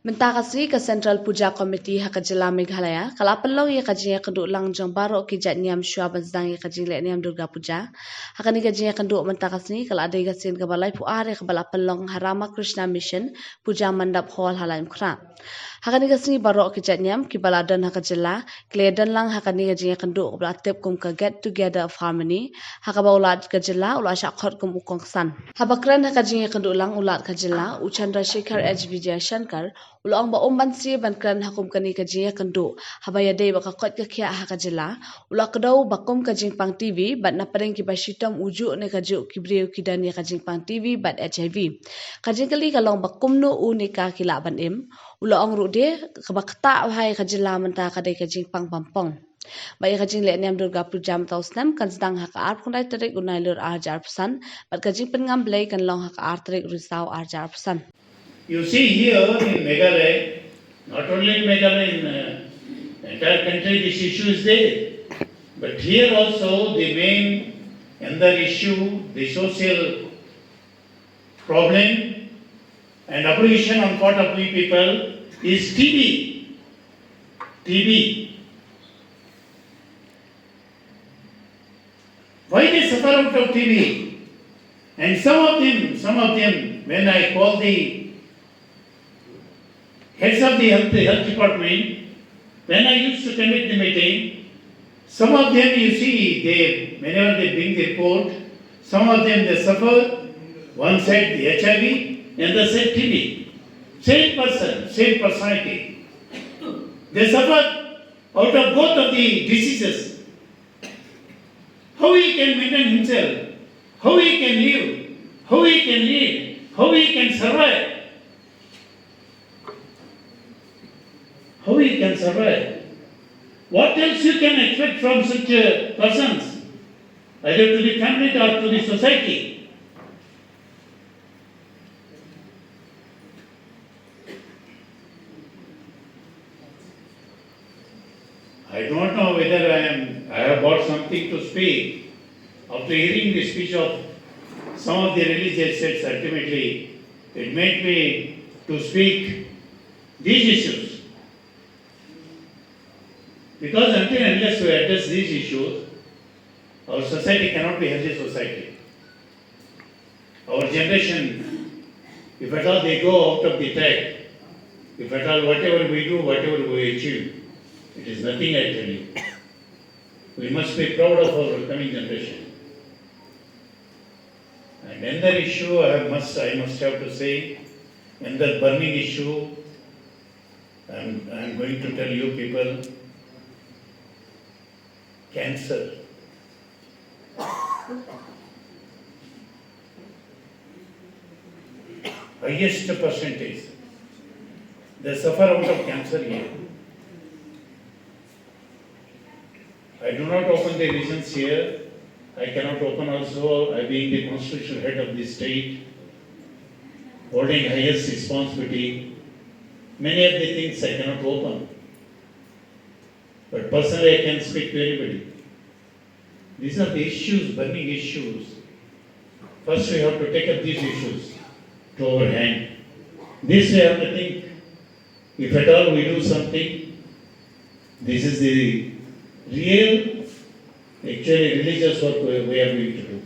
Mentakasri ke Central Puja Committee Hakajila Meghalaya, kala Pynlong ye kajing kynduhlang jang baroh ki jaitniam shwa sdang ye kajing lehniam Durga Puja. Hakani kajing kynduh mentakasri kala adai kasin ke balai puar ye ke bala Pynlong Harama Krishna Mission Puja Mandap Hall Halaim Kra. Hakani kasni baroh ki jaitniam ki bala dan hakajila kle dan lang hakani kajing kynduh bala tip kum ka get together of harmony hakaba ulat kajila ula syakhot kum ukong san. Habakran hakajing kynduhlang ulat kajila Uchandra Shekhar Vijay Shankar ulang ba umban si bankran hakum kani kajing kandu habaya dei baka kot ka khia hakajila ulak kedau bakum kajing pang TV bat na pareng ki basitam uju ne kaju kibriu kidan ya kajing pang TV bat HIV kajing kali kalong bakum no u ne ka kila ban im ulang ru de kabakta hai kajila menta kadai kajing pang pampong Bayi kajing lehniam Durga Puja matau snam kan sedang hak ar kundai terik unai lur arjar pesan bat kajing pengam belai kan long hak ar terik risau arjar pesan. You see here in Meghalaya, not only in Meghalaya, in entire country this issue is there. But here also the main another issue, the social problem and opposition on part of we people is TB. TB. Why they suffer out of TB? And some of them, when I call the heads of the health department, when I used to conduct the meeting, some of them, you see, whenever they bring the report, some of them they suffer, one side the HIV, and the side TB. Same person, same personality. They suffer out of both of the diseases. How he can maintain himself, how he can live, how he can lead, how he can survive. How he can survive? What else you can expect from such persons, either to the family or to the society? I don't know whether I have got something to speak. After hearing the speech of some of the religious sects, ultimately it made me to speak these issues. Because until and unless we address these issues, our society cannot be a healthy society. Our generation, if at all they go out of the track, if at all whatever we do, whatever we achieve, it is nothing, I tell you. We must be proud of our coming generation. And another issue I must have to say, another burning issue, I am going to tell you people, cancer. Highest percentage. They suffer out of cancer here. I do not open the reasons here. I cannot open also, I being the constitutional head of the state, holding highest responsibility. Many of the things I cannot open. But personally I can speak to anybody. These are the issues, burning issues. First we have to take up these issues to our hand. This we have to think, if at all we do something, this is the real, actually religious work we are going to do.